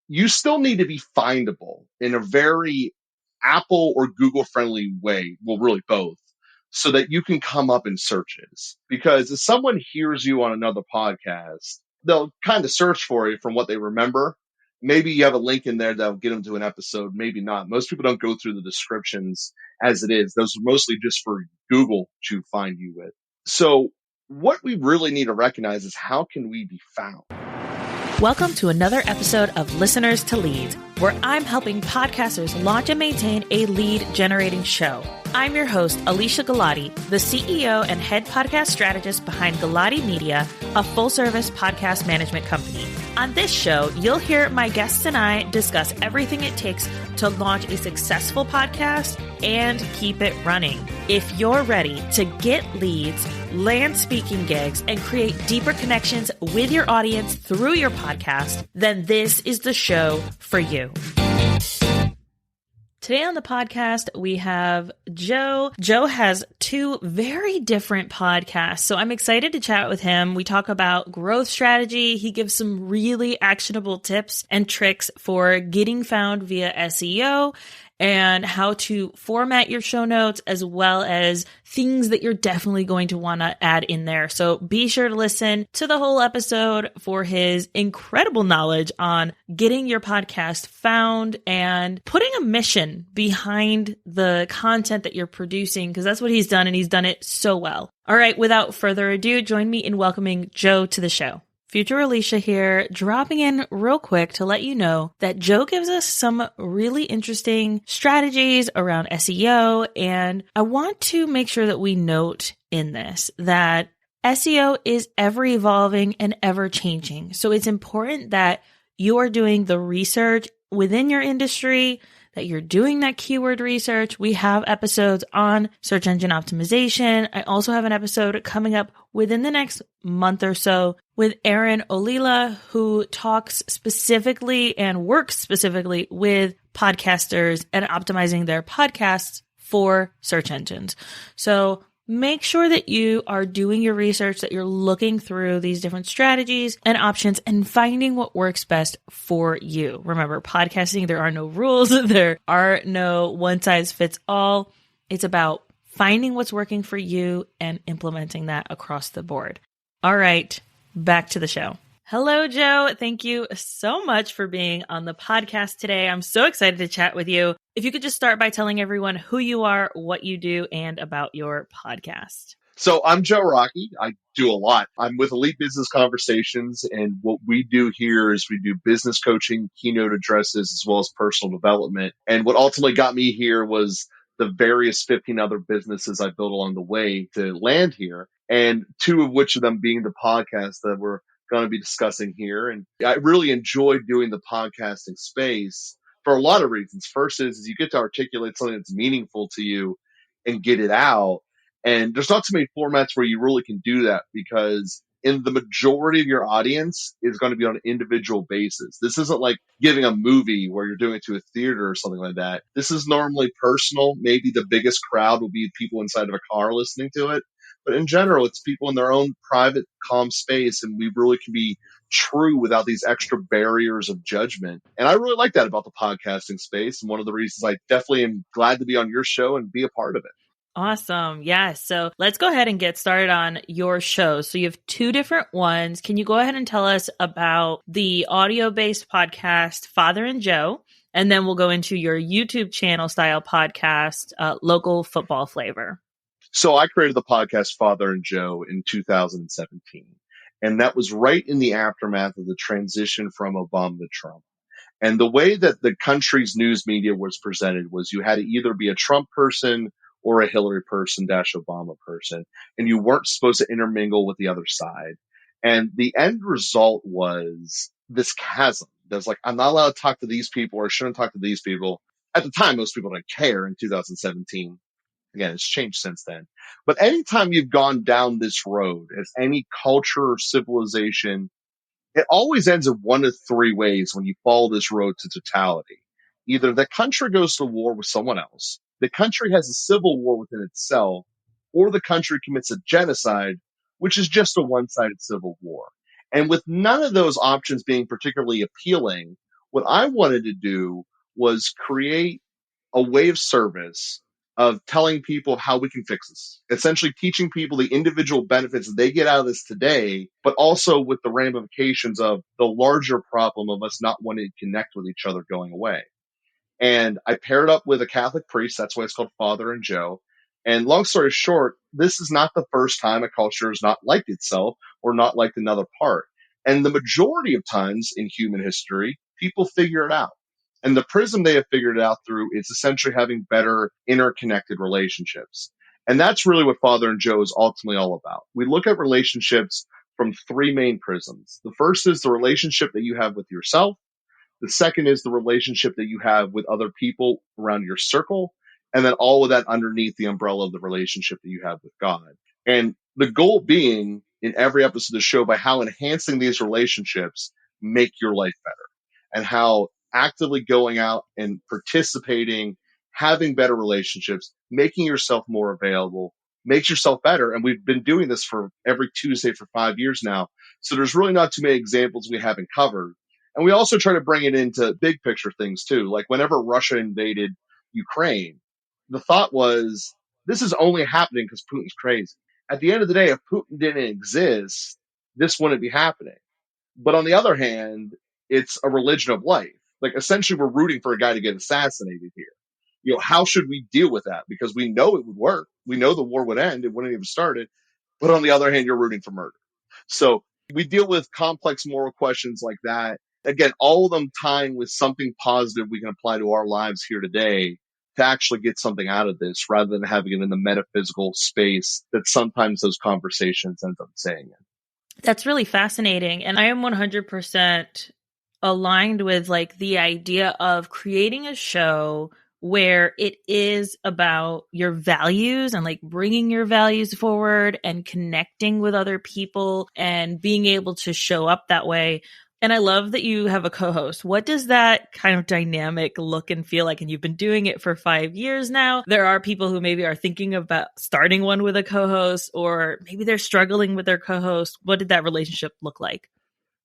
you still need to be findable in a very Apple or Google friendly way. Well, really both, so that you can come up in searches. Because if someone hears you on another podcast, they'll kind of search for you from what they remember. Maybe you have a link in there that'll get them to an episode. Maybe not. Most people don't go through the descriptions as it is. Those are mostly just for Google to find you with. So what we really need to recognize is, how can we be found? Welcome to another episode of Listeners to Leads, where I'm helping podcasters launch and maintain a lead generating show. I'm your host, Alicia Galati, the CEO and head podcast strategist behind Galati Media, a full-service podcast management company. On this show, you'll hear my guests and I discuss everything it takes to launch a successful podcast and keep it running. If you're ready to get leads, land speaking gigs, and create deeper connections with your audience through your podcast, then this is the show for you. Today on the podcast, we have Joe. Joe has two very different podcasts, so I'm excited to chat with him. We talk about growth strategy. He gives some really actionable tips and tricks for getting found via SEO and how to format your show notes, as well as things that you're definitely going to want to add in there. So be sure to listen to the whole episode for his incredible knowledge on getting your podcast found and putting a mission behind the content that you're producing, because that's what he's done, and he's done it so well. All right, without further ado, join me in welcoming Joe to the show. Future Alicia here, dropping in real quick to let you know that Joe gives us some really interesting strategies around SEO, and I want to make sure that we note in this that SEO is ever evolving and ever changing. So it's important that you are doing the research within your industry, that you're doing that keyword research. We have episodes on search engine optimization. I also have an episode coming up within the next month or so with Aaron Olila, who talks specifically and works specifically with podcasters and optimizing their podcasts for search engines. So make sure that you are doing your research, that you're looking through these different strategies and options and finding what works best for you. Remember, podcasting, there are no rules. There are no one size fits all. It's about finding what's working for you and implementing that across the board. All right, back to the show. Hello, Joe. Thank you so much for being on the podcast today. I'm so excited to chat with you. If you could just start by telling everyone who you are, what you do, and about your podcast. So I'm Joe Rockey. I do a lot. I'm with Elite Business Conversations, and what we do here is we do business coaching, keynote addresses, as well as personal development. And what ultimately got me here was the various 15 other businesses I built along the way to land here, and two of which of them being the podcast that we're going to be discussing here. And I really enjoy doing the podcasting space for a lot of reasons. First is you get to articulate something that's meaningful to you and get it out. And there's not too many formats where you really can do that, because in the majority of your audience is going to be on an individual basis. This isn't like giving a movie where you're doing it to a theater or something like that. This is normally personal. Maybe the biggest crowd will be people inside of a car listening to it. But in general, it's people in their own private, calm space, and we really can be true without these extra barriers of judgment. And I really like that about the podcasting space, and one of the reasons I definitely am glad to be on your show and be a part of it. Awesome. Yes. So let's go ahead and get started on your show. So you have two different ones. Can you go ahead and tell us about the audio-based podcast, Father and Joe? And then we'll go into your YouTube channel style podcast, Local Football Flavor. So I created the podcast Father and Joe in 2017. And that was right in the aftermath of the transition from Obama to Trump. And the way that the country's news media was presented was you had to either be a Trump person or a Hillary person - Obama person. And you weren't supposed to intermingle with the other side. And the end result was this chasm. There's like, I'm not allowed to talk to these people, or I shouldn't talk to these people. At the time, most people didn't care in 2017. Again, it's changed since then. But anytime you've gone down this road as any culture or civilization, it always ends in one of three ways when you follow this road to totality. Either the country goes to war with someone else, the country has a civil war within itself, or the country commits a genocide, which is just a one-sided civil war. And with none of those options being particularly appealing, What I wanted to do was create a way of service of telling people how we can fix this. Essentially teaching people the individual benefits that they get out of this today, but also with the ramifications of the larger problem of us not wanting to connect with each other going away. And I paired up with a Catholic priest. That's why it's called Father and Joe. And long story short, this is not the first time a culture has not liked itself or not liked another part. And the majority of times in human history, people figure it out. And the prism they have figured it out through is essentially having better interconnected relationships. And that's really what Father and Joe is ultimately all about. We look at relationships from three main prisms. The first is the relationship that you have with yourself. The second is the relationship that you have with other people around your circle. And then all of that underneath the umbrella of the relationship that you have with God. And the goal being in every episode of the show by how enhancing these relationships make your life better and how actively going out and participating, having better relationships, making yourself more available, makes yourself better. And we've been doing this for every Tuesday for 5 years now. So there's really not too many examples we haven't covered. And we also try to bring it into big picture things too. Like whenever Russia invaded Ukraine, the thought was this is only happening because Putin's crazy. At the end of the day, if Putin didn't exist, this wouldn't be happening. But on the other hand, it's a religion of life. Like essentially we're rooting for a guy to get assassinated here. How should we deal with that? Because we know it would work. We know the war would end. It wouldn't even started. But on the other hand, you're rooting for murder. So we deal with complex moral questions like that. Again, all of them tying with something positive we can apply to our lives here today to actually get something out of this rather than having it in the metaphysical space that sometimes those conversations end up saying it. That's really fascinating. And I am 100% aligned with like the idea of creating a show where it is about your values and like bringing your values forward and connecting with other people and being able to show up that way. And I love that you have a co-host. What does that kind of dynamic look and feel like? And you've been doing it for 5 years now. There are people who maybe are thinking about starting one with a co-host, or maybe they're struggling with their co-host. What did that relationship look like?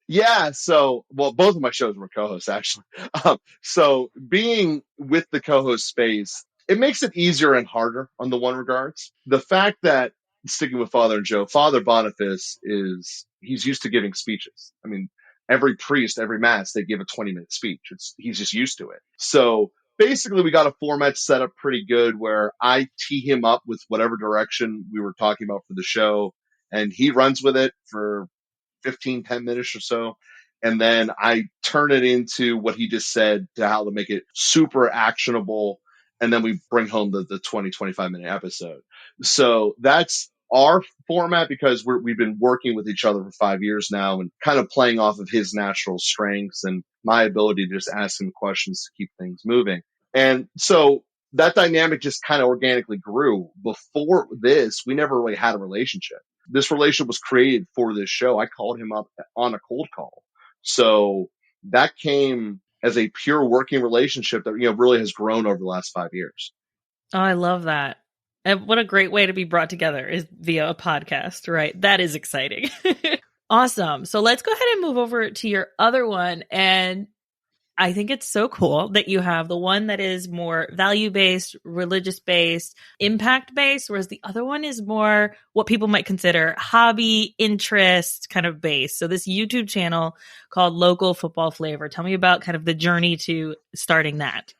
Yeah. So, well, both of my shows were co-hosts actually. So being with the co-host space, it makes it easier and harder on the one regards. The fact that sticking with Father and Joe, Father Boniface he's used to giving speeches. I mean, every priest, every mass, they give a 20-minute speech. He's just used to it. So basically we got a format set up pretty good where I tee him up with whatever direction we were talking about for the show and he runs with it for 15, 10 minutes or so. And then I turn it into what he just said to how to make it super actionable. And then we bring home the 20, 25-minute episode. So that's our format because we've been working with each other for 5 years now and kind of playing off of his natural strengths and my ability to just ask him questions to keep things moving. And so that dynamic just kind of organically grew. Before this, we never really had a relationship. This relationship was created for this show. I called him up on a cold call. So that came as a pure working relationship that, really has grown over the last 5 years. Oh, I love that. And what a great way to be brought together is via a podcast, right? That is exciting. Awesome. So let's go ahead and move over to your other one. And I think it's so cool that you have the one that is more value-based, religious-based, impact-based, whereas the other one is more what people might consider hobby, interest kind of based. So this YouTube channel called Local Football Flavor. Tell me about kind of the journey to starting that.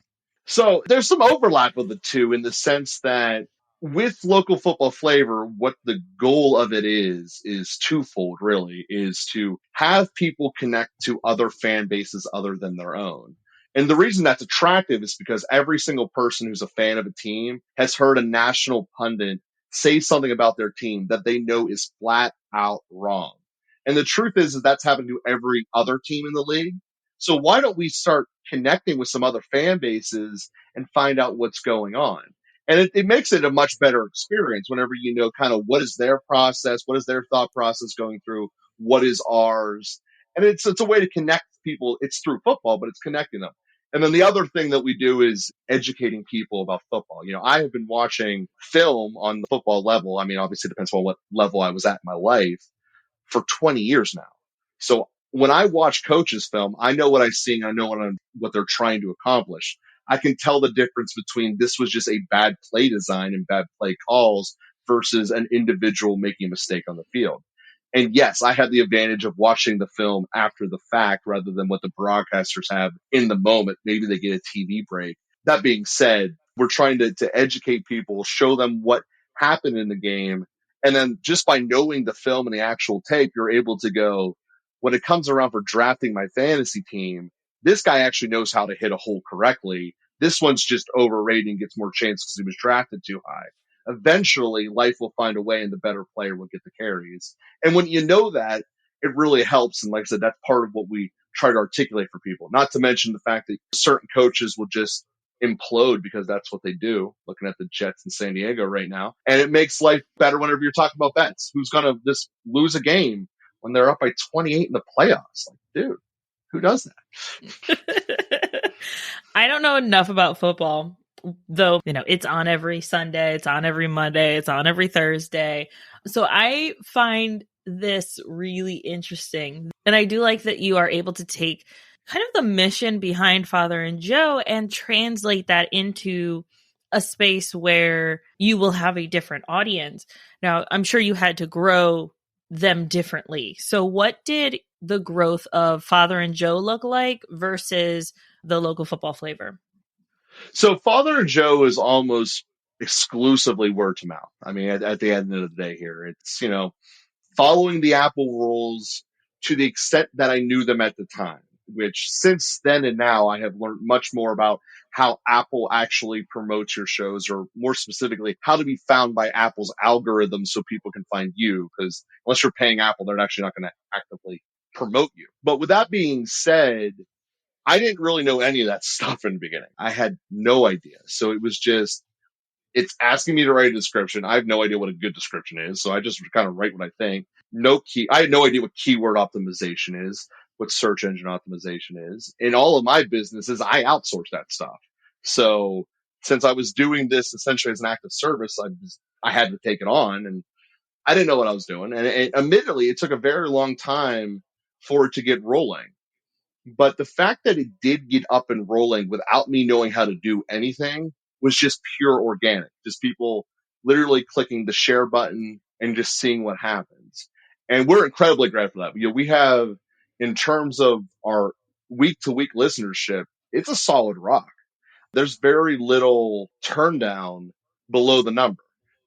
So there's some overlap with the two in the sense that with Local Football Flavor, what the goal of it is twofold, really, is to have people connect to other fan bases other than their own. And the reason that's attractive is because every single person who's a fan of a team has heard a national pundit say something about their team that they know is flat out wrong. And the truth is that's happened to every other team in the league. So why don't we start connecting with some other fan bases and find out what's going on? And it makes it a much better experience whenever you know kind of what is their process, what is their thought process going through, what is ours. And it's a way to connect people. It's through football, but it's connecting them. And then the other thing that we do is educating people about football. I have been watching film on the football level. I mean, obviously it depends on what level I was at in my life for 20 years now. So when I watch coaches film, I know what I'm seeing. I know what they're trying to accomplish. I can tell the difference between this was just a bad play design and bad play calls versus an individual making a mistake on the field. And yes, I had the advantage of watching the film after the fact rather than what the broadcasters have in the moment. Maybe they get a TV break. That being said, we're trying to educate people, show them what happened in the game. And then just by knowing the film and the actual tape, you're able to go, when it comes around for drafting my fantasy team, this guy actually knows how to hit a hole correctly. This one's just overrated and gets more chance because he was drafted too high. Eventually, life will find a way and the better player will get the carries. And when you know that, it really helps. And like I said, that's part of what we try to articulate for people. Not to mention the fact that certain coaches will just implode because that's what they do, looking at the Jets in San Diego right now. And it makes life better whenever you're talking about bets. Who's going to just lose a game when they're up by 28 in the playoffs? Like, dude, who does that? I don't know enough about football, though, it's on every Sunday, it's on every Monday, it's on every Thursday. So I find this really interesting. And I do like that you are able to take kind of the mission behind Father and Joe and translate that into a space where you will have a different audience. Now, I'm sure you had to grow them differently. So what did the growth of Father and Joe look like versus the local football flavor? So Father and Joe is almost exclusively word to mouth. I mean, at the end of the day here, it's, following the Apple rules to the extent that I knew them at the time, which since then and now I have learned much more about how Apple actually promotes your shows, or more specifically, how to be found by Apple's algorithm so people can find you. Because unless you're paying Apple, they're actually not going to actively promote you. But with that being said, I didn't really know any of that stuff in the beginning. I had no idea. So it was just, it's asking me to write a description. I have no idea what a good description is. So I just kind of write what I think. I had no idea what keyword optimization is, what search engine optimization is. In all of my businesses, I outsource that stuff. So since I was doing this essentially as an act of service, I had to take it on, and I didn't know what I was doing. And admittedly, it took a very long time for it to get rolling. But the fact that it did get up and rolling without me knowing how to do anything was just pure organic. Just people literally clicking the share button and just seeing what happens. And we're incredibly grateful for that. We have, in terms of our week to week listenership, it's a solid rock. There's very little turn down below the number.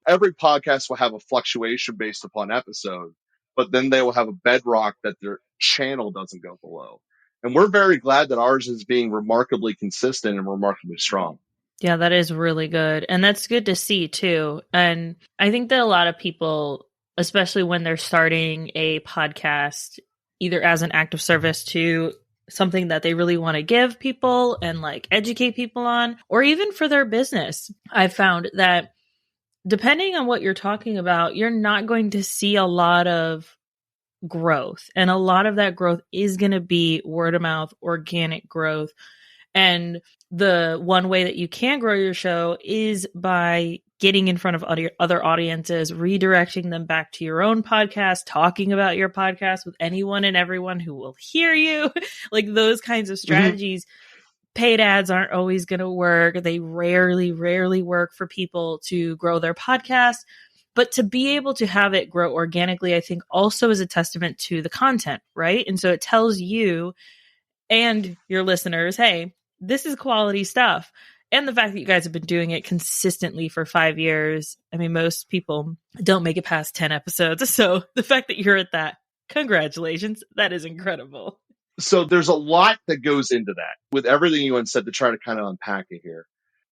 Every podcast will have a fluctuation based upon episode, but then they will have a bedrock that their channel doesn't go below. And we're very glad that ours is being remarkably consistent and remarkably strong. Yeah, that is really good. And that's good to see too. And I think that a lot of people, especially when they're starting a podcast, either as an act of service to something that they really want to give people and like educate people on, or even for their business, I've found that depending on what you're talking about, you're not going to see a lot of growth. And a lot of that growth is going to be word of mouth, organic growth. And the one way that you can grow your show is by getting in front of other audiences, redirecting them back to your own podcast, talking about your podcast with anyone and everyone who will hear you. Like those kinds of strategies. Mm-hmm. Paid ads aren't always going to work. They rarely work for people to grow their podcast. But to be able to have it grow organically, I think also is a testament to the content, right? And so it tells you and your listeners, hey, this is quality stuff. And the fact that you guys have been doing it consistently for 5 years. I mean, most people don't make it past 10 episodes. So the fact that you're at that, congratulations. That is incredible. So there's a lot that goes into that with everything you said to try to kind of unpack it here.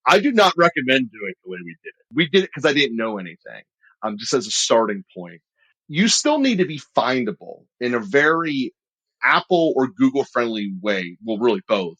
I do not recommend doing it the way we did it. We did it because I didn't know anything. Just as a starting point, you still need to be findable in a very Apple or Google friendly way. Well, really both,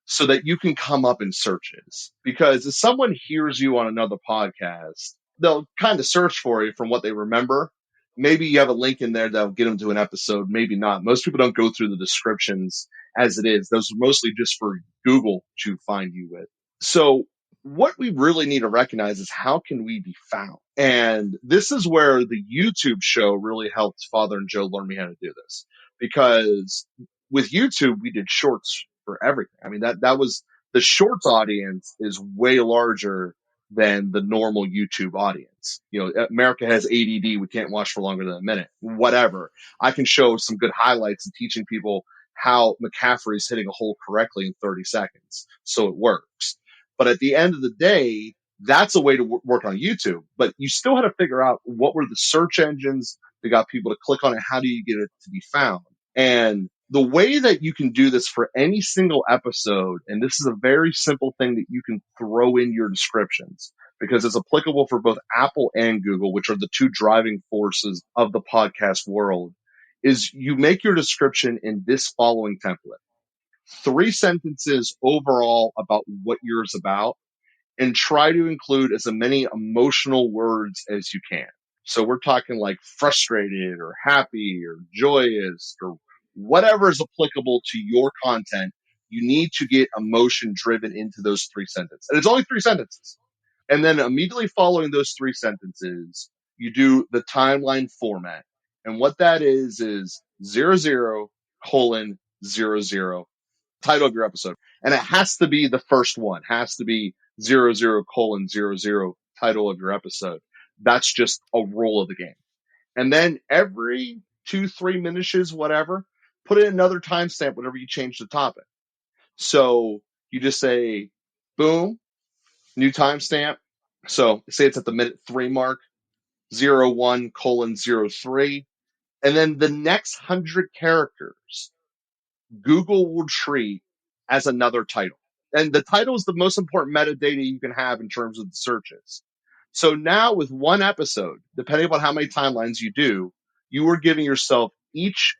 so that you can come up in searches. Because if someone hears you on another podcast, they'll kind of search for you from what they remember. Maybe you have a link in there that'll get them to an episode. Maybe not. Most people don't go through the descriptions as it is. Those are mostly just for Google to find you with. So what we really need to recognize is how can we be found? And this is where the YouTube show really helped Father and Joe learn me how to do this. because with YouTube, we did shorts for everything. I mean, that was the shorts audience is way larger than the normal YouTube audience. You know, America has ADD. We can't watch for longer than a minute, whatever. I can show some good highlights and teaching people how McCaffrey's hitting a hole correctly in 30 seconds. So it works. But at the end of the day, that's a way to work on YouTube. But you still had to figure out what were the search engines that got people to click on it. How do you get it to be found? And the way that you can do this for any single episode, and this is a very simple thing that you can throw in your descriptions because it's applicable for both Apple and Google, which are the two driving forces of the podcast world, is you make your description in this following template. 3 sentences overall about what yours about, and try to include as many emotional words as you can. So we're talking like frustrated or happy or joyous or whatever is applicable to your content. You need to get emotion driven into those 3 sentences. And it's only 3 sentences. And then immediately following those 3 sentences, you do the timeline format. And what that is 00 colon 00 title of your episode. And it has to be the first one, has to be 00 colon 00 title of your episode. That's just a rule of the game. And then every 2-3 minutes, whatever, put in another timestamp whenever you change the topic. So you just say, boom, new timestamp. So say it's at the minute 3 mark, 01 colon 03. And then the next 100 characters, Google will treat as another title. And the title is the most important metadata you can have in terms of the searches. So now with one episode, depending upon how many timelines you do, you are giving yourself each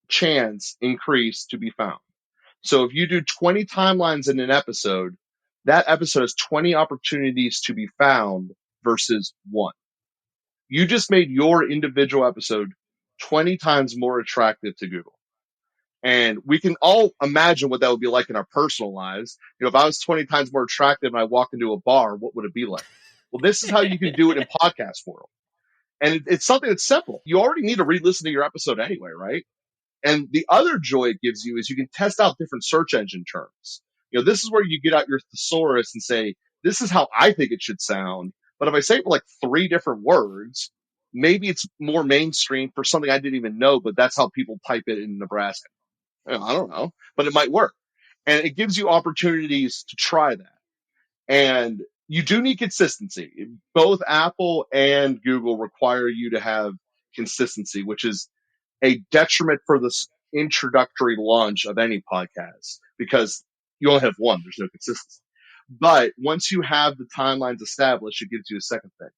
chance increase to be found. So if you do 20 timelines in an episode, that episode has 20 opportunities to be found versus 1. You just made your individual episode 20 times more attractive to Google. And we can all imagine what that would be like in our personal lives. You know, if I was 20 times more attractive and I walked into a bar, what would it be like? Well, this is how you can do it in podcast world. And it's something that's simple. You already need to re-listen to your episode anyway, right? And the other joy it gives you is you can test out different search engine terms. You know, this is where you get out your thesaurus and say, this is how I think it should sound. But if I say it with like 3 different words, maybe it's more mainstream for something I didn't even know, but that's how people type it in Nebraska. I don't know, but it might work. And it gives you opportunities to try that. And you do need consistency. Both Apple and Google require you to have consistency, which is a detriment for this introductory launch of any podcast because you only have one. There's no consistency. But once you have the timelines established, it gives you a second thing.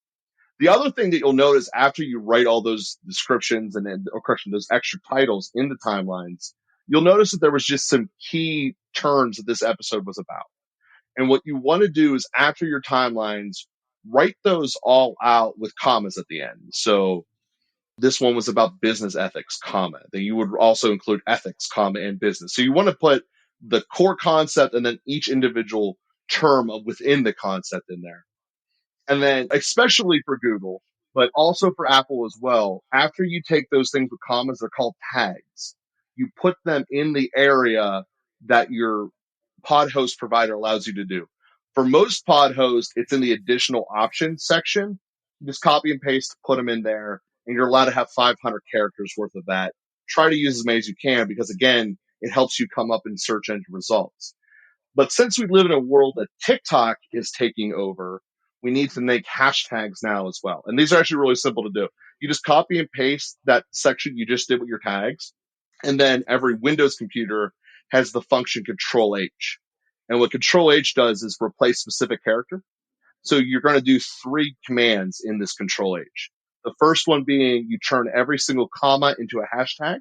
The other thing that you'll notice after you write all those descriptions those extra titles in the timelines, you'll notice that there was just some key terms that this episode was about. And what you want to do is after your timelines, write those all out with commas at the end. So this one was about business ethics, comma. Then you would also include ethics, comma, and business. So you want to put the core concept and then each individual term within the concept in there. And then, especially for Google, but also for Apple as well, after you take those things with commas, they're called tags. You put them in the area that your pod host provider allows you to do. For most pod hosts, it's in the additional options section. You just copy and paste, put them in there, and you're allowed to have 500 characters worth of that. Try to use as many as you can because, again, it helps you come up in search engine results. But since we live in a world that TikTok is taking over, we need to make hashtags now as well. And these are actually really simple to do. You just copy and paste that section you just did with your tags. And then every Windows computer has the function Control H. And what Control H does is replace specific character. So you're going to do 3 commands in this Control H. The first one being you turn every single comma into a hashtag.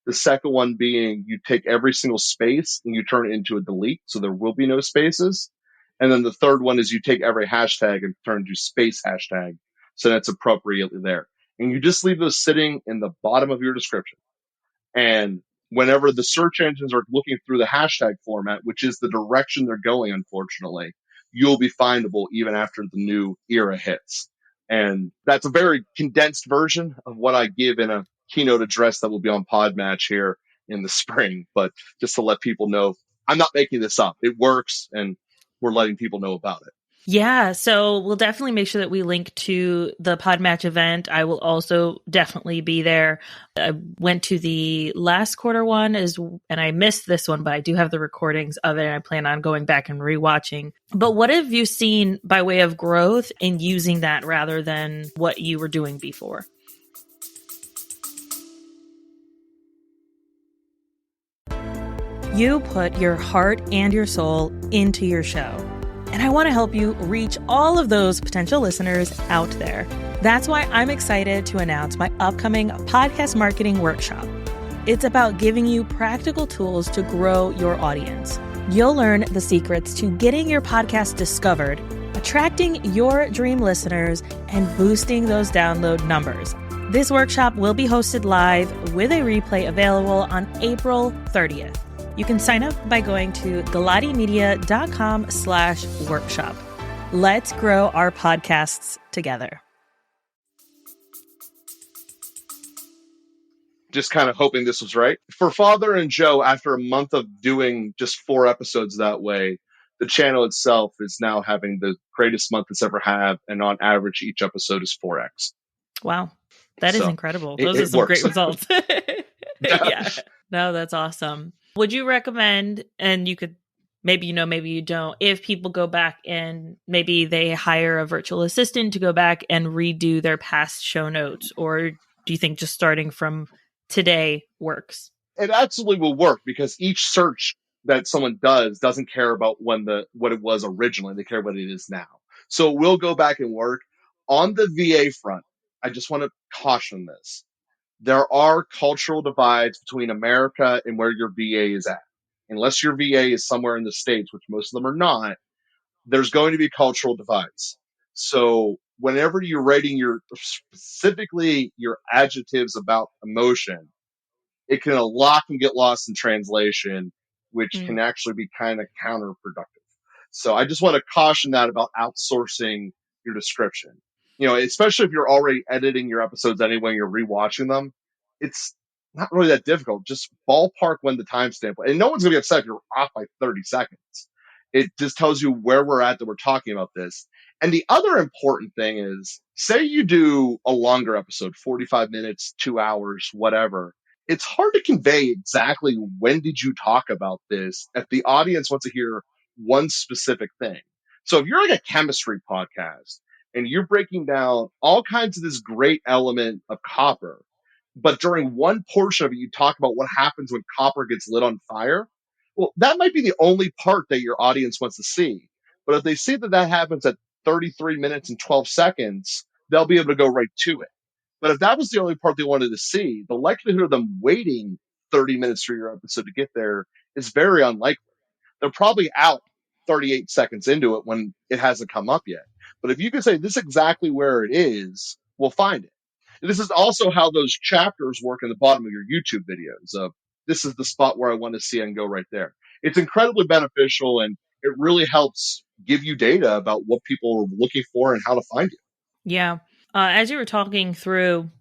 The second one being you take every single space and you turn it into a delete, so there will be no spaces. And then the third one is you take every hashtag and turn it into space hashtag, so that's appropriately there. And you just leave those sitting in the bottom of your description. And whenever the search engines are looking through the hashtag format, which is the direction they're going, unfortunately, you'll be findable even after the new era hits. And that's a very condensed version of what I give in a keynote address that will be on Podmatch here in the spring. But just to let people know, I'm not making this up. It works, and we're letting people know about it. Yeah, so we'll definitely make sure that we link to the Podmatch event. I will also definitely be there. I went to the last quarter one and I missed this one, but I do have the recordings of it and I plan on going back and rewatching. But what have you seen by way of growth in using that rather than what you were doing before? You put your heart and your soul into your show. And I want to help you reach all of those potential listeners out there. That's why I'm excited to announce my upcoming podcast marketing workshop. It's about giving you practical tools to grow your audience. You'll learn the secrets to getting your podcast discovered, attracting your dream listeners, and boosting those download numbers. This workshop will be hosted live with a replay available on April 30th. You can sign up by going to galatimedia.com/workshop. Let's grow our podcasts together. Just kind of hoping this was right. For Father and Joe, after a month of doing just 4 episodes that way, the channel itself is now having the greatest month it's ever had. And on average, each episode is 4x. Wow. That is incredible. Those It are some works. great results. Yeah. No, that's awesome. Would you recommend, and you could, maybe you know, maybe you don't, if people go back and maybe they hire a virtual assistant to go back and redo their past show notes, or do you think just starting from today works? It absolutely will work because each search that someone does doesn't care about what it was originally. They care what it is now. So we'll go back and work. On the VA front, I just want to caution this. There are cultural divides between America and where your VA is at. Unless your VA is somewhere in the States, which most of them are not, there's going to be cultural divides. So whenever you're writing specifically your adjectives about emotion, it can a lot can get lost in translation, which can actually be kind of counterproductive. So I just want to caution that about outsourcing your description. You know, especially if you're already editing your episodes anyway, you're rewatching them. It's not really that difficult. Just ballpark when the timestamp, and no one's gonna be upset if you're off by 30 seconds. It just tells you where we're at that we're talking about this. And the other important thing is, say you do a longer episode, 45 minutes, 2 hours, whatever. It's hard to convey exactly when did you talk about this if the audience wants to hear one specific thing. So if you're like a chemistry podcast and you're breaking down all kinds of this great element of copper, but during one portion of it, you talk about what happens when copper gets lit on fire. Well, that might be the only part that your audience wants to see. But if they see that that happens at 33 minutes and 12 seconds, they'll be able to go right to it. But if that was the only part they wanted to see, the likelihood of them waiting 30 minutes for your episode to get there is very unlikely. They're probably out 38 seconds into it when it hasn't come up yet. But if you can say this is exactly where it is, we'll find it. And this is also how those chapters work in the bottom of your YouTube videos of this is the spot where I want to see and go right there. It's incredibly beneficial, and it really helps give you data about what people are looking for and how to find you. Yeah. As you were talking through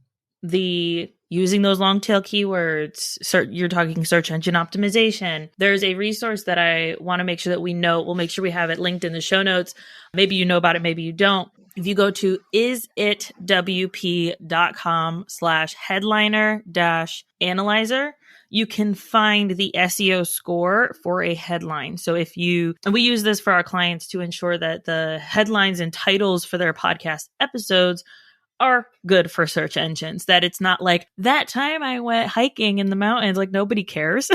the using those long tail keywords, you're talking search engine optimization. There's a resource that I want to make sure that we know. We'll make sure we have it linked in the show notes. Maybe you know about it, maybe you don't. If you go to isitwp.com/headliner-analyzer, you can find the SEO score for a headline. So and we use this for our clients to ensure that the headlines and titles for their podcast episodes are good for search engines, that it's not like that time I went hiking in the mountains, like nobody cares.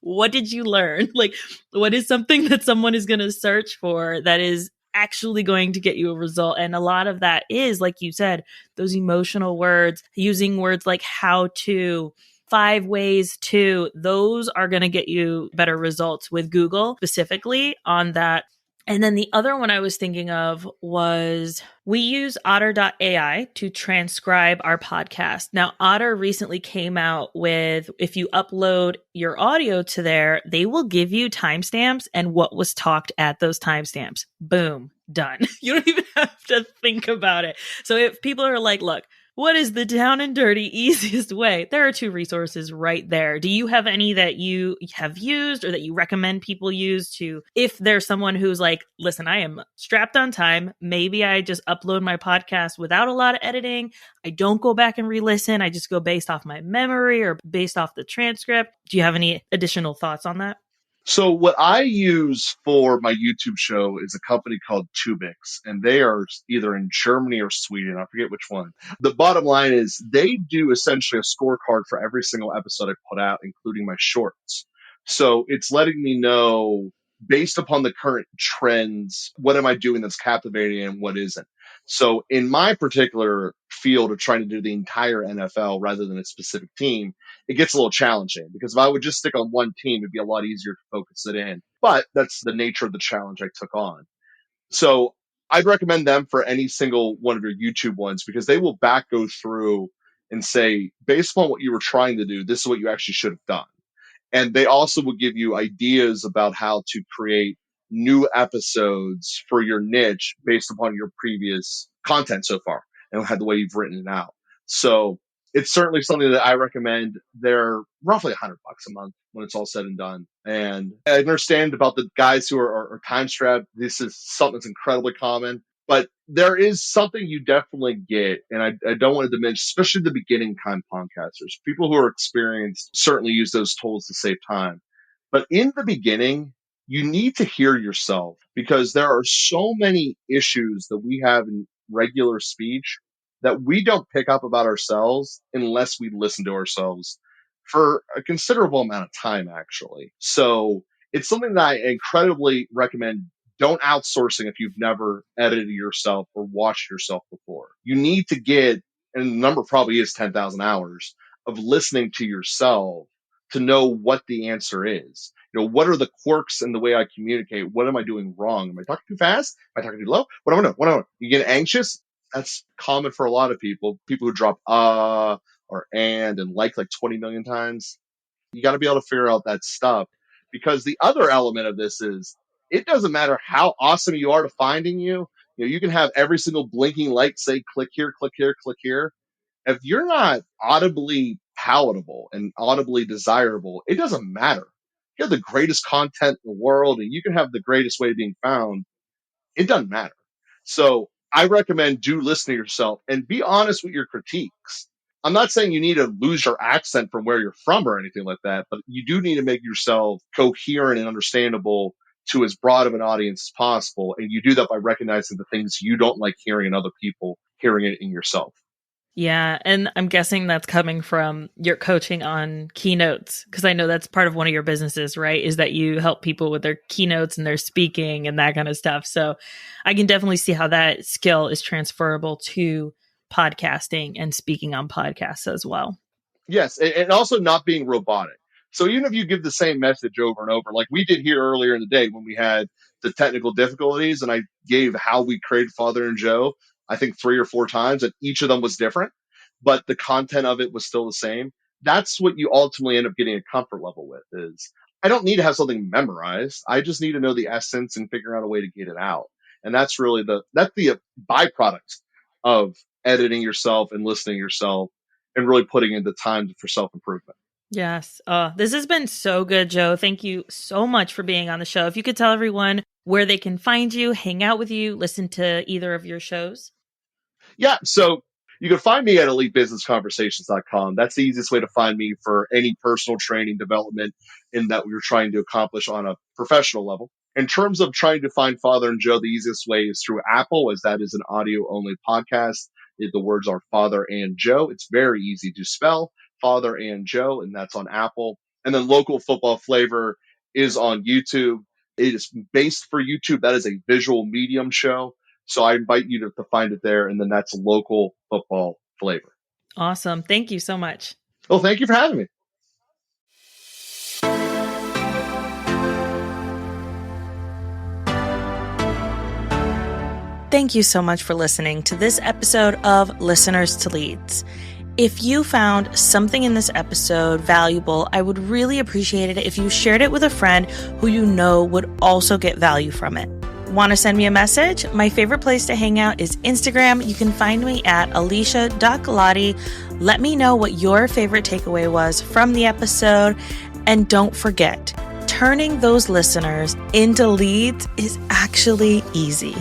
What did you learn? Like, what is something that someone is going to search for that is actually going to get you a result? And a lot of that is, like you said, those emotional words, using words like how to, 5 ways to, those are going to get you better results with Google specifically on that. And then the other one I was thinking of was we use otter.ai to transcribe our podcast. Now, Otter recently came out with, if you upload your audio to there, they will give you timestamps and what was talked at those timestamps. Boom, done. You don't even have to think about it. So if people are like, look, What is the down and dirty easiest way? There are two resources right there. Do you have any that you have used or that you recommend people use to, if there's someone who's like, listen, I am strapped on time. Maybe I just upload my podcast without a lot of editing. I don't go back and re-listen. I just go based off my memory or based off the transcript. Do you have any additional thoughts on that? So what I use for my YouTube show is a company called Tubix, and they are either in Germany or Sweden. I forget which one. The bottom line is they do essentially a scorecard for every single episode I put out, including my shorts. So it's letting me know, based upon the current trends, what am I doing that's captivating and what isn't. So in my particular field of trying to do the entire NFL rather than a specific team, it gets a little challenging because if I would just stick on one team, it'd be a lot easier to focus it in. But that's the nature of the challenge I took on. So I'd recommend them for any single one of your YouTube ones because they will go through and say, based upon what you were trying to do, this is what you actually should have done. And they also will give you ideas about how to create new episodes for your niche based upon your previous content so far and the way you've written it out. So it's certainly something that I recommend. They're roughly $100 a month when it's all said and done. And I understand about the guys who are time strapped. This is something that's incredibly common. But there is something you definitely get, and I don't want to diminish, especially the beginning time podcasters. People who are experienced certainly use those tools to save time. But in the beginning, you need to hear yourself because there are so many issues that we have in regular speech that we don't pick up about ourselves unless we listen to ourselves for a considerable amount of time, actually. So it's something that I incredibly recommend. Don't outsourcing if you've never edited yourself or watched yourself before. You need to get, and the number probably is 10,000 hours of listening to yourself to know what the answer is. What are the quirks in the way I communicate? What am I doing wrong? Am I talking too fast? Am I talking too low? What do I know? What do I know? You get anxious? That's common for a lot of people. People who drop or and like 20 million times. You got to be able to figure out that stuff because the other element of this is it doesn't matter how awesome you are to finding you. You can have every single blinking light say click here, click here, click here. If you're not audibly palatable and audibly desirable, it doesn't matter. You have the greatest content in the world and you can have the greatest way of being found. It doesn't matter. So I recommend do listen to yourself and be honest with your critiques. I'm not saying you need to lose your accent from where you're from or anything like that, but you do need to make yourself coherent and understandable to as broad of an audience as possible. And you do that by recognizing the things you don't like hearing in other people, hearing it in yourself. Yeah. And I'm guessing that's coming from your coaching on keynotes, because I know that's part of one of your businesses, right? Is that you help people with their keynotes and their speaking and that kind of stuff. So I can definitely see how that skill is transferable to podcasting and speaking on podcasts as well. Yes. And also not being robotic. So even if you give the same message over and over, like we did here earlier in the day when we had the technical difficulties and I gave how we created Father and Joe, I think 3 or 4 times, and each of them was different, but the content of it was still the same. That's what you ultimately end up getting a comfort level with is I don't need to have something memorized. I just need to know the essence and figure out a way to get it out. And that's really that's the byproduct of editing yourself and listening to yourself and really putting in the time for self-improvement. Yes. This has been so good, Joe. Thank you so much for being on the show. If you could tell everyone where they can find you, hang out with you, listen to either of your shows. Yeah. So you can find me at elitebusinessconversations.com. That's the easiest way to find me for any personal training development in that we're trying to accomplish on a professional level. In terms of trying to find Father and Joe, the easiest way is through Apple, as that is an audio only podcast. The words are Father and Joe. It's very easy to spell, Father and Joe, and that's on Apple. And then Local Football Flavor is on YouTube. It is based for YouTube. That is a visual medium show. So I invite you to find it there. And then that's Local Football Flavor. Awesome. Thank you so much. Well, thank you for having me. Thank you so much for listening to this episode of Listeners to Leads. If you found something in this episode valuable, I would really appreciate it if you shared it with a friend who you know would also get value from it. Want to send me a message? My favorite place to hang out is Instagram. You can find me at alicia.galati. Let me know what your favorite takeaway was from the episode. And don't forget, turning those listeners into leads is actually easy.